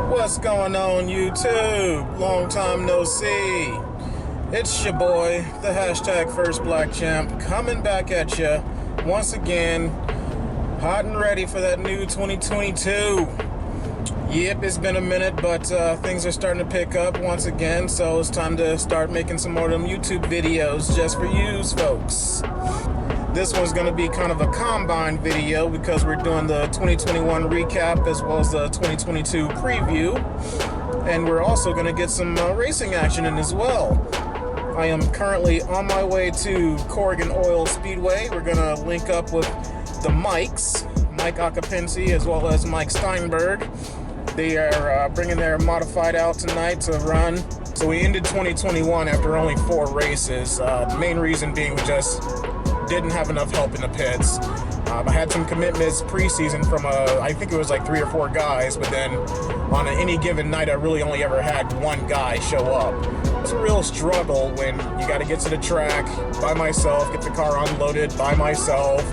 What's going on, YouTube? Long time no see. It's your boy, the hashtag First Black Champ, coming back at you once again, hot and ready for that new 2022. Yep, it's been a minute, but things are starting to pick up once again, so it's time to start making some more of them YouTube videos just for yous folks. This one's going to be kind of a combine video because we're doing the 2021 recap as well as the 2022 preview, and we're also going to get some racing action in as well. I am currently on my way to Corrigan Oil Speedway. We're going to link up with the Mikes, Mike Occhipinti as well as Mike Stenberg. They are bringing their modified out tonight to run. So we ended 2021 after only 4 races. The main reason being we just didn't have enough help in the pits. I had some commitments preseason from I think it was like 3 or 4 guys, but then on any given night I really only ever had one guy show up. It's a real struggle when you got to get to the track by myself, get the car unloaded by myself,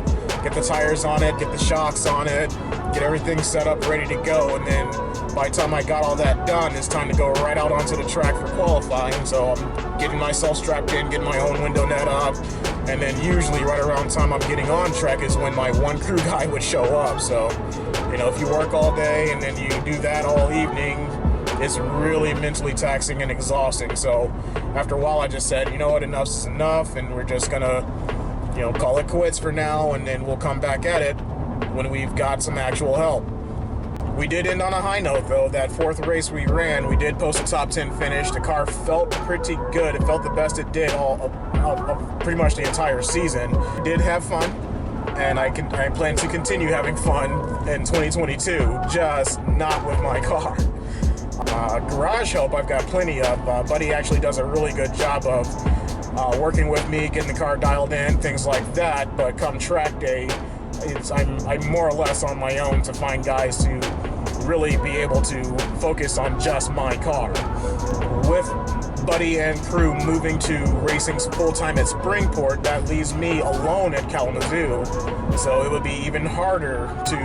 get the tires on it, get the shocks on it, get everything set up ready to go, and then by the time I got all that done, it's time to go right out onto the track for qualifying. So I'm getting myself strapped in, getting my own window net up, and then usually right around the time I'm getting on track is when my one crew guy would show up. So, you know, if you work all day and then you do that all evening, it's really mentally taxing and exhausting. So after a while I just said, you know what, enough is enough, and we're just gonna, you know, call it quits for now, and then we'll come back at it when we've got some actual help. We did end on a high note though. That 4th race we ran, we did post a top 10 finish. The car felt pretty good. It felt the best it did all pretty much the entire season. Did have fun, and I plan to continue having fun in 2022, just not with my car. Garage help I've got plenty of. Buddy actually does a really good job of working with me, getting the car dialed in, things like that. But come track day, I'm more or less on my own to find guys to really be able to focus on just my car. With Buddy and crew moving to racing full-time at Springport, that leaves me alone at Kalamazoo, so it would be even harder to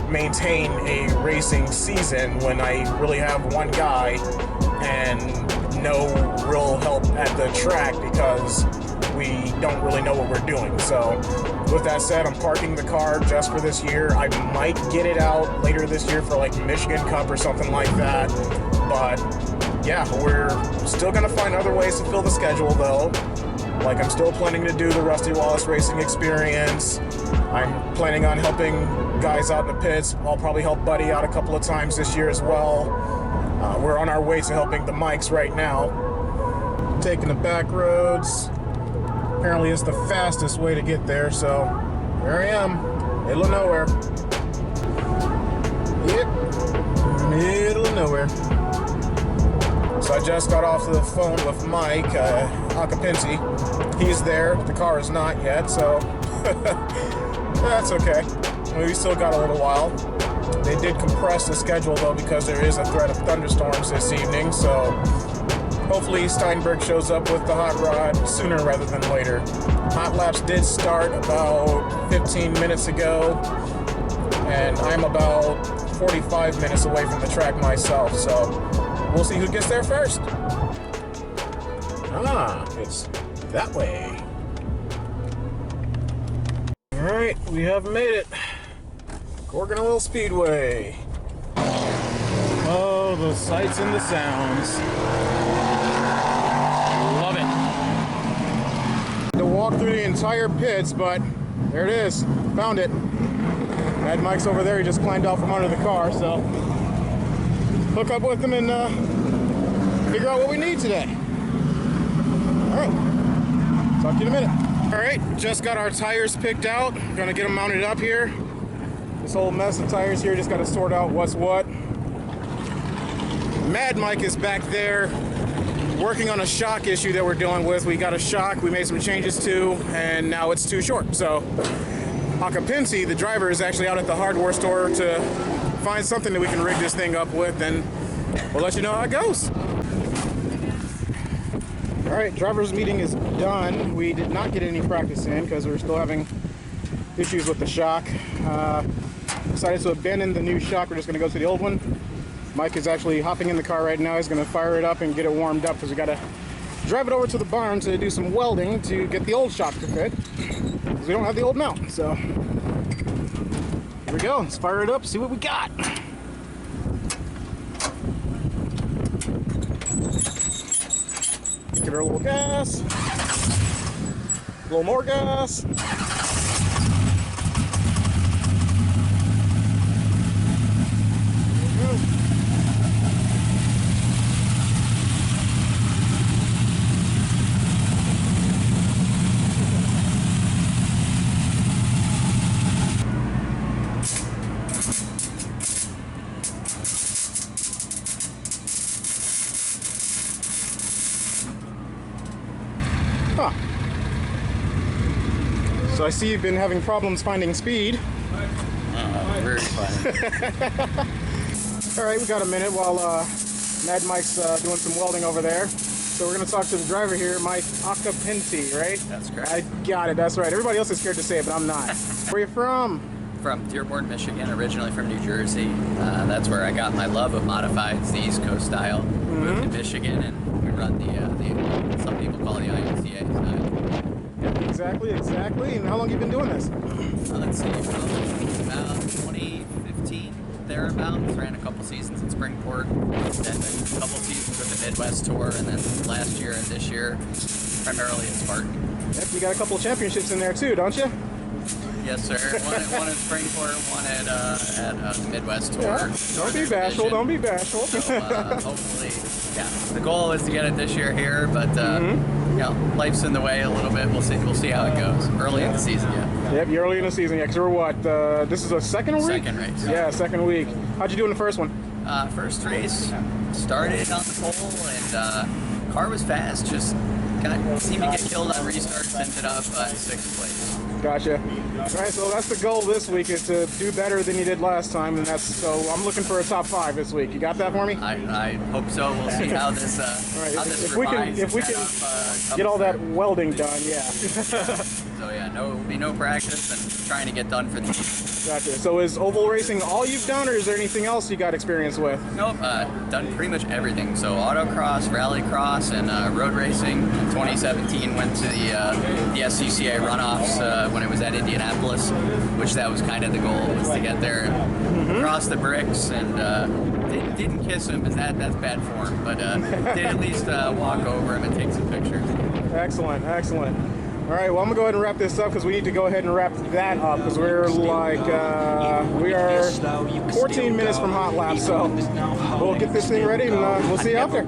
maintain a racing season when I really have one guy and no real help at the track because we don't really know what we're doing. So with that said, I'm parking the car just for this year. I might get it out later this year for like Michigan Cup or something like that, but yeah, we're still gonna find other ways to fill the schedule though. Like, I'm still planning to do the Rusty Wallace Racing Experience. I'm planning on helping guys out in the pits. I'll probably help Buddy out a couple of times this year as well. We're on our way to helping the Mikes right now. Taking the back roads. Apparently it's the fastest way to get there, so here I am, middle of nowhere. Yep, middle of nowhere. So I just got off the phone with Mike Occhipinti. He's there, the car is not yet, so that's okay. We still got a little while. They did compress the schedule though because there is a threat of thunderstorms this evening, so hopefully Stenberg shows up with the hot rod sooner rather than later. Hot laps did start about 15 minutes ago, and I'm about 45 minutes away from the track myself, so we'll see who gets there first. Ah, it's that way. Alright, we have made it. Corrigan Oil Speedway. Oh, the sights and the sounds. Love it. To walk through the entire pits, but there it is. Found it. Mad Mike's over there. He just climbed out from under the car, so hook up with him and figure out what we need today. All right. Talk to you in a minute. All right, just got our tires picked out. Gonna get them mounted up here. This whole mess of tires here, just gotta sort out what's what. Mad Mike is back there working on a shock issue that we're dealing with. We got a shock we made some changes to, and now it's too short. So Occhipinti, the driver, is actually out at the hardware store to find something that we can rig this thing up with, and we'll let you know how it goes. All right, driver's meeting is done. We did not get any practice in because we're still having issues with the shock. Decided to abandon the new shock. We're just going to go to the old one. Mike is actually hopping in the car right now. He's going to fire it up and get it warmed up because we got to drive it over to the barn to do some welding to get the old shock to fit because we don't have the old mount. So here we go. Let's fire it up, see what we got. Give her a little gas, a little more gas. Huh. So I see you've been having problems finding speed. Very fun. All right, we got a minute while Mad Mike's doing some welding over there. So we're going to talk to the driver here, Mike Occhipinti, right? That's correct. I got it, that's right. Everybody else is scared to say it, but I'm not. Where are you from? From Dearborn, Michigan, originally from New Jersey. That's where I got my love of modifieds, the East Coast style. Moved to Michigan, and we run the some people call it the IMCA side. Exactly. And how long have you been doing this? Let's see, about 2015, thereabouts. Ran a couple seasons in Springport, then a couple seasons with the Midwest Tour, and then last year and this year, primarily in Spartan. Yep, you got a couple of championships in there too, don't you? Yes, sir. One in Springport, one at the Midwest Tour. Yeah. Don't be bashful. Don't be bashful. So, hopefully, yeah. The goal is to get it this year here, but you know, life's in the way a little bit. We'll see. We'll see how it goes. Early in the season, yeah. Yep, you're early in the season, yeah. Because we're what? This is a second week. Second race. Yeah, second week. How'd you do in the first one? First race started on the pole, and car was fast. Just seemed to get killed on restarts. Ended up in 6th place. Gotcha. All right, so that's the goal this week, is to do better than you did last time, and so I'm looking for a top 5 this week. You got that for me? I hope so. We'll see how this right. how this if we can get all that welding done, yeah. So yeah, will be no practice and trying to get done for the season. Gotcha. So is oval racing all you've done, or is there anything else you got experience with? Nope, done pretty much everything. So autocross, rallycross, and road racing. In 2017 went to the SCCA runoffs when it was at Indianapolis, which that was kind of the goal, was to get there and cross the bricks, and didn't kiss him because that's bad form, but did at least walk over him and take some pictures. Excellent. All right, well, I'm gonna go ahead and wrap this up because we need to go ahead and wrap that up because we're like we are 14 minutes from hot lap, so we'll get this thing ready and we'll see you out there.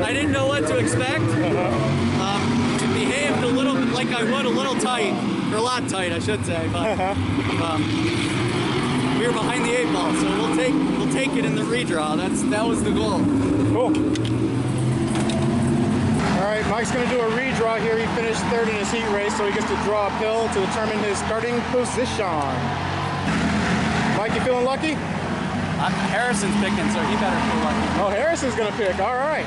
I didn't know what to expect. Behaved a little like I would, a little tight, or a lot tight, I should say. But we were behind the 8 ball, so we'll take it in the redraw. That was the goal. Cool. All right, Mike's going to do a redraw here. He finished 3rd in his heat race, so he gets to draw a pill to determine his starting position. Mike, you feeling lucky? Harrison's picking, so he better feel lucky. Oh, Harrison's gonna pick. All right.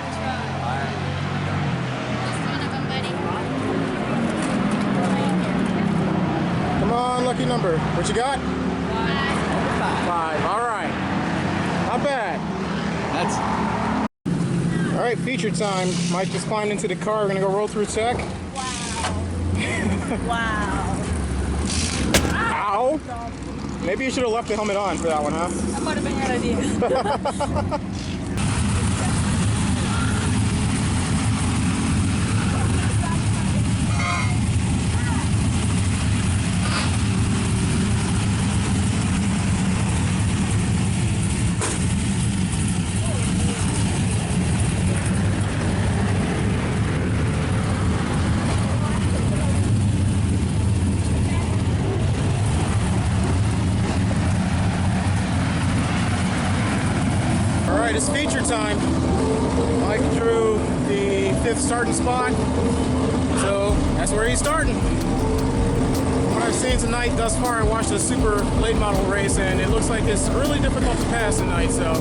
Come on, lucky number. What you got? 5. All right. Not bad. That's All right, feature time. Mike just climbed into the car. We're gonna go roll through tech. Wow. Ow! Maybe you should have left the helmet on for that one, huh? That might have been your idea. Alright, it's feature time. Mike drew the 5th starting spot, so that's where he's starting. What I've seen tonight thus far, I watched a super late model race, and it looks like it's really difficult to pass tonight, so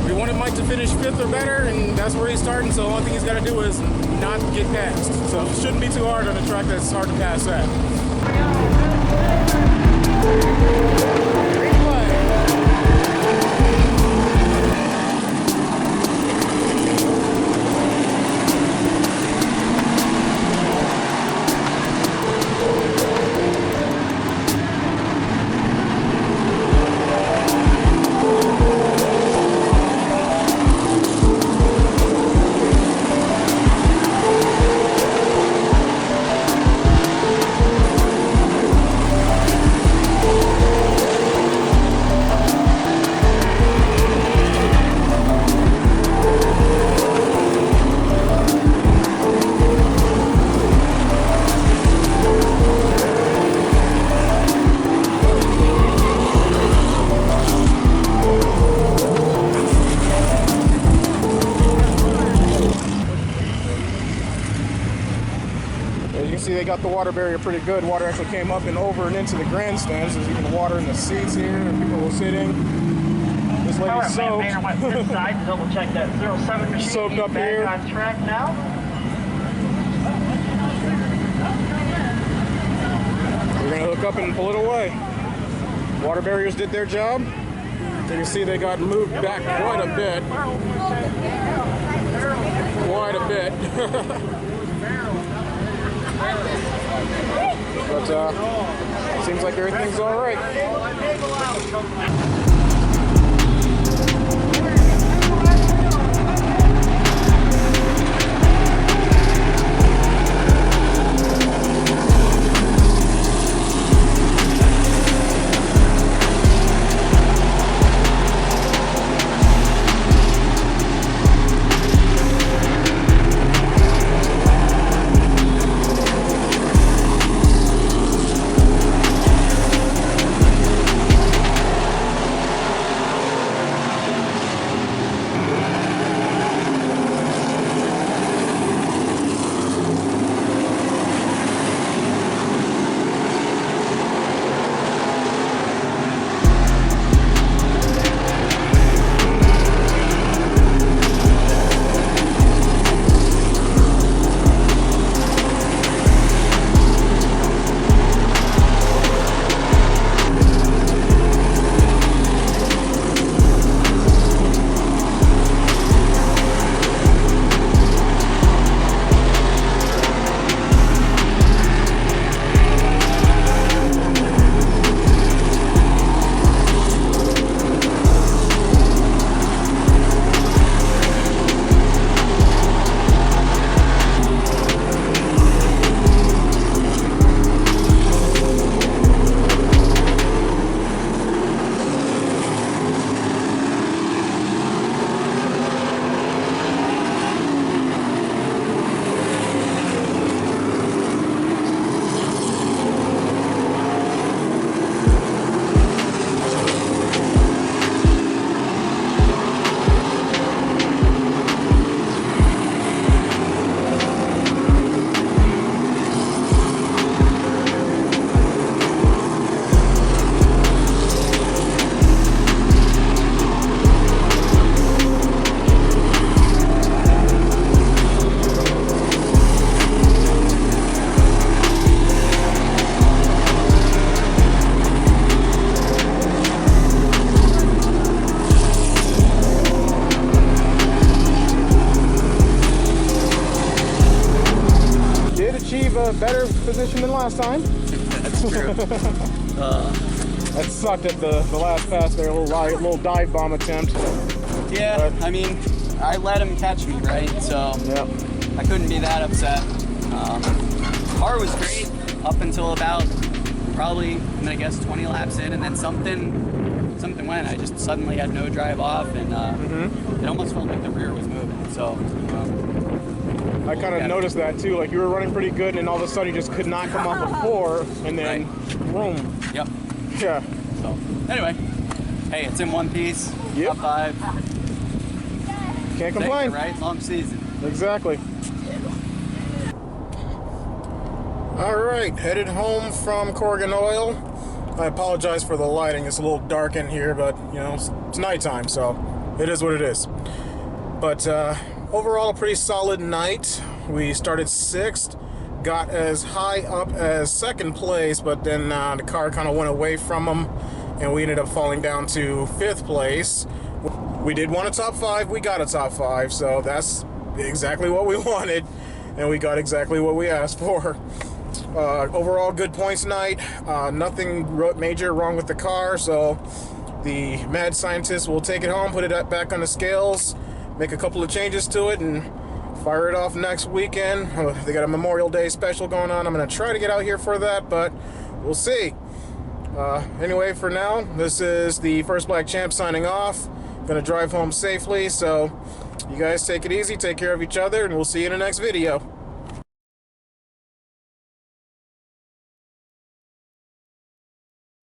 we wanted Mike to finish 5th or better, and that's where he's starting, so the only thing he's got to do is not get passed. So it shouldn't be too hard on a track that's hard to pass at. See, they got the water barrier pretty good. Water actually came up and over and into the grandstands. There's even water in the seats here, and people were sitting. This lady's soaked. Double check that 07 machine. Soaked up here. On track now. We're gonna hook up and pull it away. Water barriers did their job. You can see they got moved back quite a bit. Quite a bit. But seems like everything's all right. better position than last time. That's true. That sucked at the last pass there, a little dive bomb attempt. Yeah, But, I mean, I let him catch me, right? So yeah. I couldn't be that upset. Car was great up until about probably, I guess, 20 laps in, and then something went. I just suddenly had no drive off, and it almost felt like the rear was moving. So I kind of noticed that too. Like you were running pretty good, and then all of a sudden you just could not come off a 4, and then boom. Yep. Yeah. So anyway, hey, it's in one piece. Yep. Top 5. Can't complain. Right? Long season. Exactly. All right, headed home from Corrigan Oil. I apologize for the lighting. It's a little dark in here, but you know, it's nighttime, so it is what it is. But overall, a pretty solid night. We started 6th, got as high up as 2nd place, but then the car kind of went away from them, and we ended up falling down to 5th place. We did want a top 5. We got a top 5, so that's exactly what we wanted, and we got exactly what we asked for. Overall, good points night. Nothing major wrong with the car, so the mad scientist will take it home, put it back on the scales, make a couple of changes to it, and fire it off next weekend. They got a Memorial Day special going on. I'm going to try to get out here for that, but we'll see. Anyway, for now, this is the First Black Champ signing off. Going to drive home safely, so you guys take it easy, take care of each other, and we'll see you in the next video.